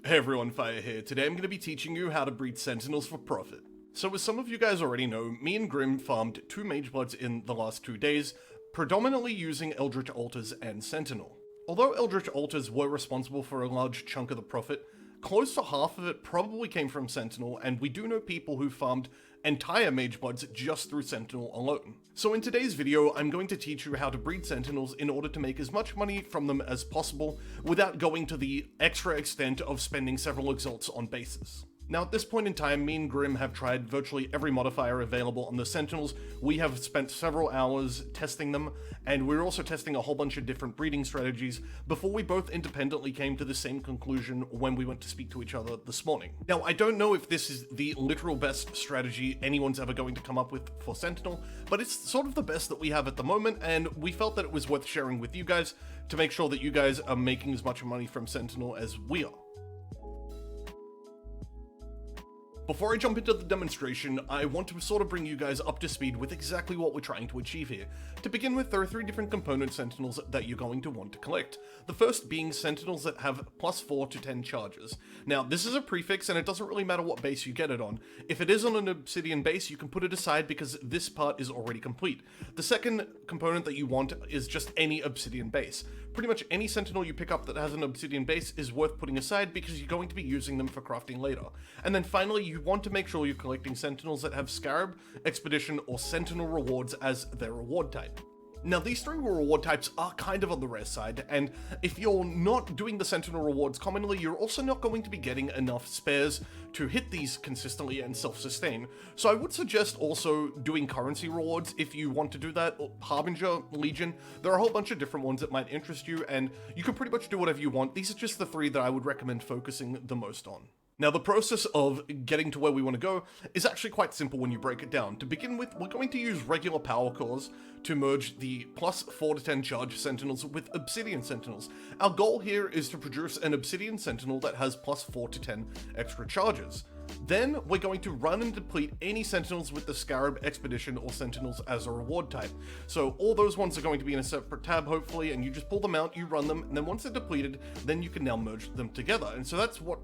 Hey everyone, Fire here. Today I'm going to be teaching you how to breed Sentinels for profit. So as some of you guys already know, me and Grim farmed 2 Magebloods in the last 2 days, predominantly using Eldritch Altars and Sentinel. Although Eldritch Altars were responsible for a large chunk of the profit, close to half of it probably came from Sentinel, and we do know people who farmed entire Magebloods just through Sentinel alone. So in today's video, I'm going to teach you how to breed Sentinels in order to make as much money from them as possible without going to the extra extent of spending several exalts on bases. Now at this point in time, me and Grim have tried virtually every modifier available on the Sentinels. We have spent several hours testing them, and we're also testing a whole bunch of different breeding strategies before we both independently came to the same conclusion when we went to speak to each other this morning. Now I don't know if this is the literal best strategy anyone's ever going to come up with for Sentinel, but it's sort of the best that we have at the moment, and we felt that it was worth sharing with you guys to make sure that you guys are making as much money from Sentinel as we are. Before I jump into the demonstration, I want to sort of bring you guys up to speed with exactly what we're trying to achieve here. To begin with, there are 3 different component Sentinels that you're going to want to collect. The first being Sentinels that have +4 to 10 charges. Now, this is a prefix and it doesn't really matter what base you get it on. If it is on an obsidian base, you can put it aside because this part is already complete. The second component that you want is just any obsidian base. Pretty much any Sentinel you pick up that has an obsidian base is worth putting aside because you're going to be using them for crafting later. And then finally, you want to make sure you're collecting Sentinels that have Scarab, Expedition, or Sentinel Rewards as their reward type. Now these 3 reward types are kind of on the rare side, and if you're not doing the Sentinel Rewards commonly, you're also not going to be getting enough spares to hit these consistently and self-sustain. So I would suggest also doing currency rewards if you want to do that, or Harbinger, Legion. There are a whole bunch of different ones that might interest you, and you can pretty much do whatever you want. These are just the 3 that I would recommend focusing the most on. Now the process of getting to where we want to go is actually quite simple when you break it down. To begin with, we're going to use regular power cores to merge the +4 to 10 charge Sentinels with Obsidian Sentinels. Our goal here is to produce an Obsidian Sentinel that has +4 to 10 extra charges. Then we're going to run and deplete any Sentinels with the Scarab, Expedition, or Sentinels as a reward type. So all those ones are going to be in a separate tab hopefully, and you just pull them out, you run them, and then once they're depleted, then you can now merge them together. And so that's what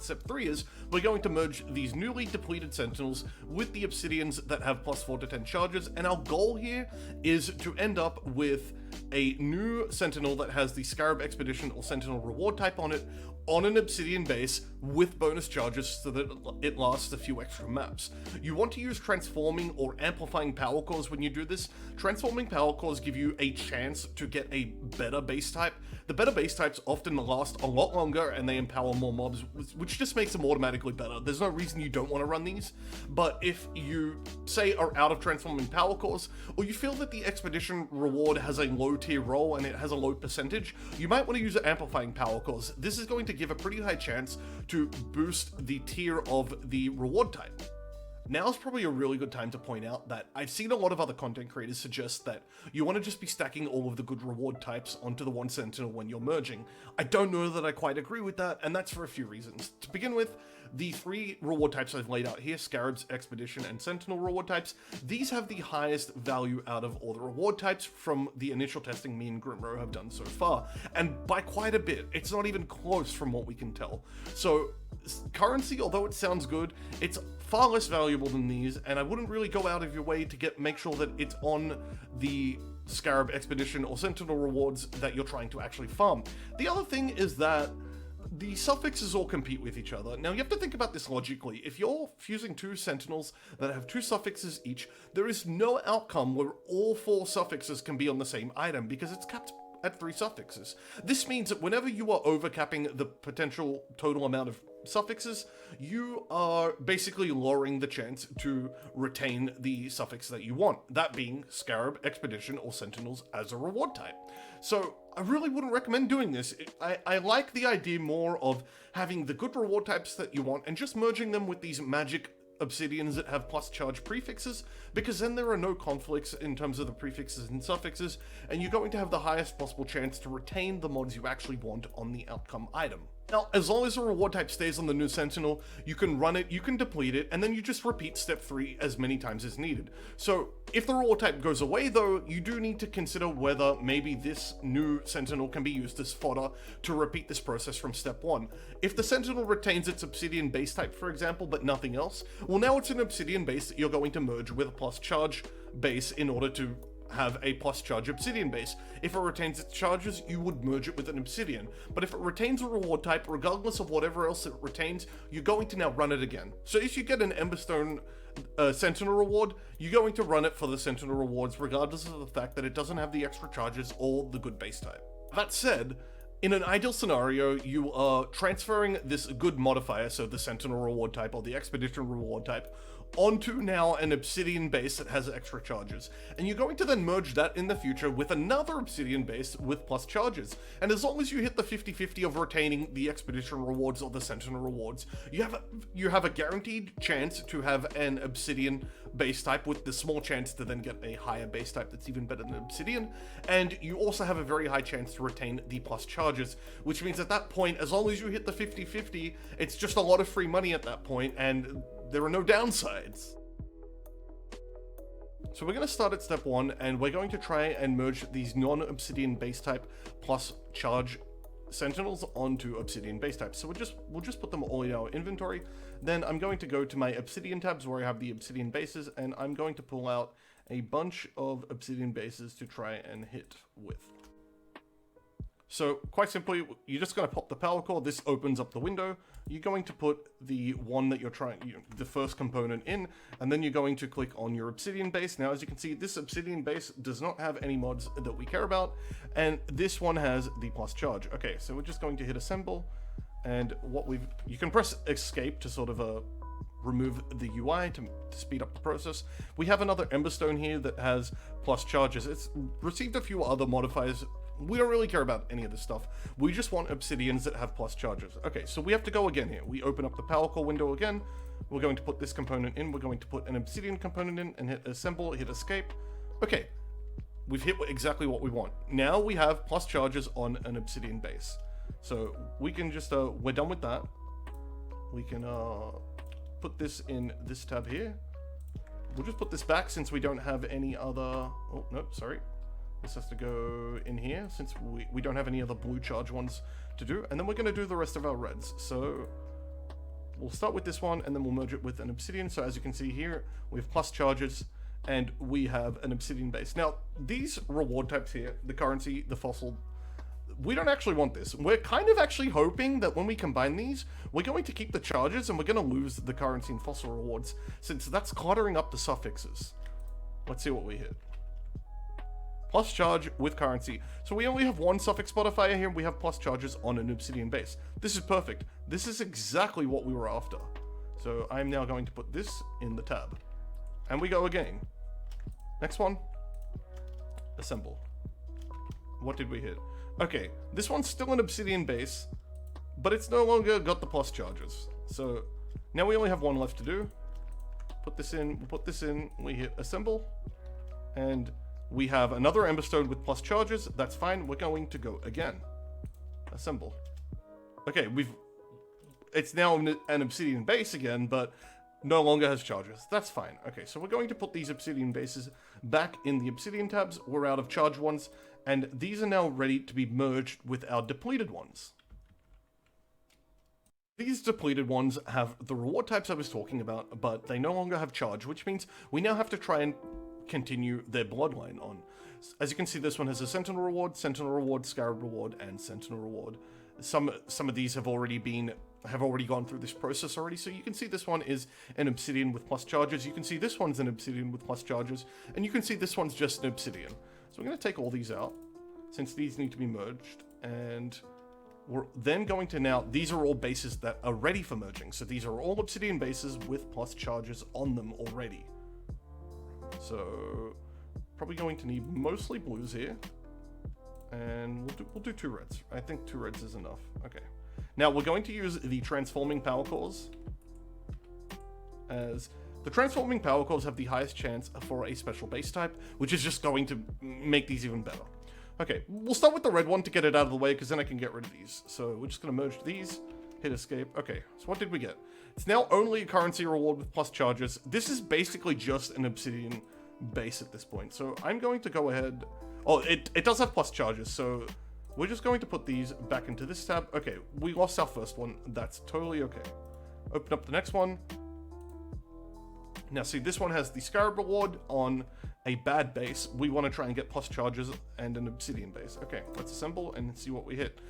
step 3 is. We're going to merge these newly depleted Sentinels with the Obsidians that have +4 to 10 charges, and our goal here is to end up with a new Sentinel that has the Scarab, Expedition, or Sentinel Reward type on it, on an Obsidian base with bonus charges so that it lasts a few extra maps. You want to use transforming or amplifying power cores when you do this. Transforming power cores give you a chance to get a better base type. The better base types often last a lot longer and they empower more mobs, which just makes them automatically better. There's no reason you don't want to run these, but if you, say, are out of transforming power cores, or you feel that the Expedition reward has a low tier roll and it has a low percentage, you might want to use amplifying power cores. This is going to give a pretty high chance to boost the tier of the reward type. Now's probably a really good time to point out that I've seen a lot of other content creators suggest that you want to just be stacking all of the good reward types onto the one Sentinel when you're merging. I don't know that I quite agree with that, and that's for a few reasons. To begin with, the 3 reward types I've laid out here, Scarabs, Expedition, and Sentinel reward types, these have the highest value out of all the reward types from the initial testing me and Grimro have done so far, and by quite a bit. It's not even close from what we can tell. So currency, although it sounds good, it's far less valuable than these, and I wouldn't really go out of your way to make sure that it's on the Scarab, Expedition, or Sentinel rewards that you're trying to actually farm. The other thing is that the suffixes all compete with each other. Now you have to think about this logically. If you're fusing 2 Sentinels that have 2 suffixes each, there is no outcome where all 4 suffixes can be on the same item because it's capped at 3 suffixes. This means that whenever you are overcapping the potential total amount of suffixes, you are basically lowering the chance to retain the suffix that you want, that being Scarab, Expedition, or Sentinels as a reward type. So I really wouldn't recommend doing this. I like the idea more of having the good reward types that you want and just merging them with these magic obsidians that have plus charge prefixes, because then there are no conflicts in terms of the prefixes and suffixes, and you're going to have the highest possible chance to retain the mods you actually want on the outcome item. Now, as long as the reward type stays on the new Sentinel, you can run it, you can deplete it, and then you just repeat step 3 as many times as needed. So, if the reward type goes away though, you do need to consider whether maybe this new Sentinel can be used as fodder to repeat this process from step 1. If the Sentinel retains its Obsidian base type, for example, but nothing else, well now it's an Obsidian base that you're going to merge with a plus charge base in order to have a plus charge Obsidian base. If it retains its charges, you would merge it with an Obsidian. But if it retains a reward type, regardless of whatever else it retains, you're going to now run it again. So if you get an Emberstone Sentinel reward, you're going to run it for the Sentinel rewards, regardless of the fact that it doesn't have the extra charges or the good base type. That said, in an ideal scenario, you are transferring this good modifier, so the Sentinel reward type or the Expedition reward type, onto now an Obsidian base that has extra charges. And you're going to then merge that in the future with another Obsidian base with plus charges. And as long as you hit the 50-50 of retaining the Expedition rewards or the Sentinel rewards, you have a guaranteed chance to have an Obsidian base type with the small chance to then get a higher base type that's even better than Obsidian. And you also have a very high chance to retain the plus charges, which means at that point, as long as you hit the 50-50, it's just a lot of free money at that point, and there are no downsides. So we're going to start at step 1, and we're going to try and merge these non-Obsidian base type plus charge Sentinels onto Obsidian base types. So we'll just put them all in our inventory. Then I'm going to go to my Obsidian tabs where I have the Obsidian bases, and I'm going to pull out a bunch of Obsidian bases to try and hit with. So quite simply, you're just going to pop the power core. This opens up the window. You're going to put the one that you're trying, the first component in, and then you're going to click on your Obsidian base. Now, as you can see, this Obsidian base does not have any mods that we care about, and this one has the plus charge. Okay, so we're just going to hit assemble, and you can press escape to sort of remove the UI to speed up the process. We have another Emberstone here that has plus charges. It's received a few other modifiers. We don't really care about any of this stuff. We just want Obsidians that have plus charges. Okay, so we have to go again here. We open up the power core window again. We're going to put this component in. We're going to put an Obsidian component in and hit assemble, hit escape. Okay, we've hit exactly what we want. Now we have plus charges on an Obsidian base. So we can just, we're done with that. We can put this in this tab here. We'll just put this back since we don't have any other, oh, no, sorry. This has to go in here since we don't have any other blue charge ones to do. And then we're going to do the rest of our reds. So we'll start with this one and then we'll merge it with an Obsidian. So as you can see here, we have plus charges and we have an Obsidian base. Now, these reward types here, the currency, the fossil, we don't actually want this. We're kind of actually hoping that when we combine these, we're going to keep the charges and we're going to lose the currency and fossil rewards since that's cluttering up the suffixes. Let's see what we hit. Plus charge with currency. So we only have one suffix modifier here. We have plus charges on an Obsidian base. This is perfect. This is exactly what we were after. So I'm now going to put this in the tab. And we go again. Next one. Assemble. What did we hit? Okay, this one's still an Obsidian base, but it's no longer got the plus charges. So now we only have one left to do. Put this in, we'll put this in, we hit assemble, and we have another Emberstone with plus charges. That's fine. We're going to go again. Assemble. Okay, it's now an Obsidian base again, but no longer has charges. That's fine. Okay, so we're going to put these Obsidian bases back in the Obsidian tabs. We're out of charge ones, and these are now ready to be merged with our depleted ones. These depleted ones have the reward types I was talking about, but they no longer have charge, which means we now have to try and continue their bloodline on. As you can see, this one has a Sentinel Reward, Scarab Reward, and Sentinel Reward. Some of these have already gone through this process already, so you can see this one is an Obsidian with plus charges, you can see this one's an Obsidian with plus charges, and you can see this one's just an Obsidian. So we're going to take all these out, since these need to be merged, and we're then going to now, these are all bases that are ready for merging, so these are all Obsidian bases with plus charges on them already. So, probably going to need mostly blues here, and we'll do 2 reds. I think 2 reds is enough. Okay. Now we're going to use the transforming power cores, as the transforming power cores have the highest chance for a special base type, which is just going to make these even better. Okay, we'll start with the red one to get it out of the way, because then I can get rid of these. So we're just going to merge these, hit escape. Okay, so what did we get? It's now only a currency reward with plus charges. This is basically just an obsidian base at this point. So I'm going to go ahead... Oh, it does have plus charges, so we're just going to put these back into this tab. Okay, we lost our first one. That's totally okay. Open up the next one. Now see, this one has the Scarab reward on a bad base. We want to try and get plus charges and an obsidian base. Okay, let's assemble and see what we hit.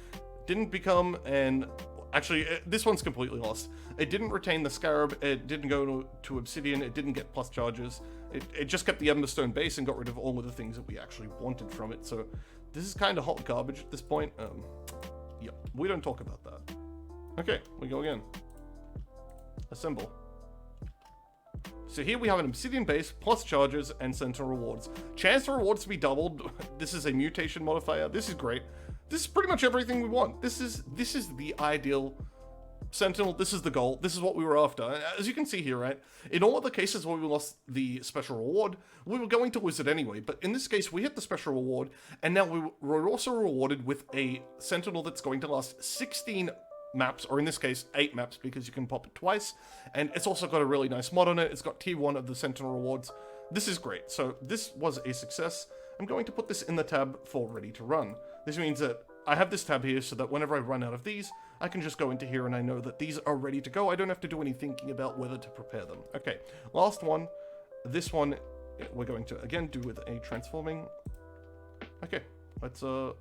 Didn't become an... Actually, this one's completely lost. It didn't retain the Scarab, it didn't go to obsidian, it didn't get plus charges. It just kept the Emberstone base and got rid of all of the things that we actually wanted from it. So this is kind of hot garbage at this point. Yeah, we don't talk about that. Okay, we go again. Assemble. So here we have an obsidian base, plus charges, and Sentinel Rewards. Chance for rewards to be doubled. This is a mutation modifier. This is great. This is pretty much everything we want. This is the ideal Sentinel. This is the goal. This is what we were after. As you can see here, right? In all other cases where we lost the special reward, we were going to lose it anyway. But in this case, we hit the special reward, and now we were also rewarded with a Sentinel that's going to last 16 maps, or in this case 8 maps, because you can pop it twice, and it's also got a really nice mod on it. It's got tier 1 of the Sentinel Rewards. This is great. So this was a success. I'm going to put this in the tab for ready to run. This means that I have this tab here so that whenever I run out of these, I can just go into here and I know that these are ready to go. I don't have to do any thinking about whether to prepare them. Okay, last one. This one we're going to again do with a transforming. Okay, let's go.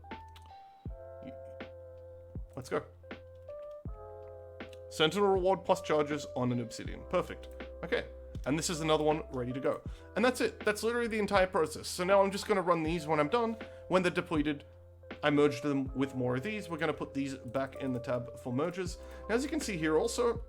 Sentinel reward plus charges on an obsidian. Perfect. Okay. And this is another one ready to go. And that's it. That's literally the entire process. So now I'm just going to run these when I'm done. When they're depleted, I merged them with more of these. We're going to put these back in the tab for merges. Now, as you can see here also,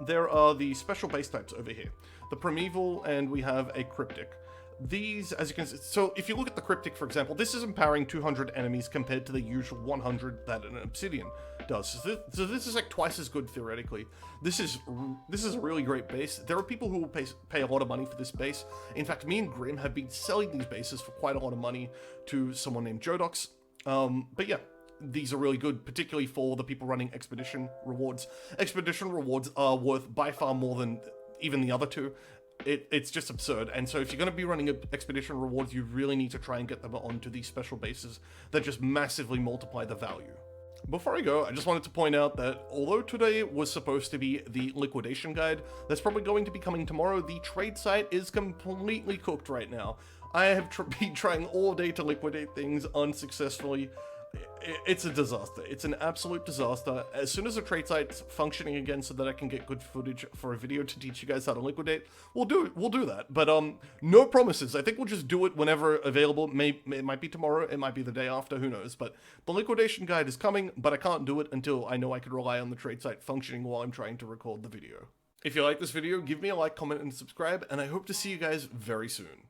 there are the special base types over here. The Primeval, and we have a Cryptic. These, as you can see, so if you look at the Cryptic, for example, this is empowering 200 enemies compared to the usual 100 that an Obsidian does. So this is like twice as good theoretically. This is a really great base. There are people who will pay a lot of money for this base. In fact, me and Grim have been selling these bases for quite a lot of money to someone named Jodox. But yeah, these are really good, particularly for the people running Expedition Rewards. Expedition Rewards are worth by far more than even the other two. It's just absurd, and so if you're going to be running Expedition Rewards, you really need to try and get them onto these special bases that just massively multiply the value. Before I go, I just wanted to point out that although today was supposed to be the liquidation guide, that's probably going to be coming tomorrow. The trade site is completely cooked right now. I have been trying all day to liquidate things unsuccessfully. It's a disaster. It's an absolute disaster. As soon as the trade site's functioning again so that I can get good footage for a video to teach you guys how to liquidate, we'll do that. But no promises. I think we'll just do it whenever available. It might be tomorrow, it might be the day after, who knows. But the liquidation guide is coming, but I can't do it until I know I can rely on the trade site functioning while I'm trying to record the video. If you like this video, give me a like, comment, and subscribe, and I hope to see you guys very soon.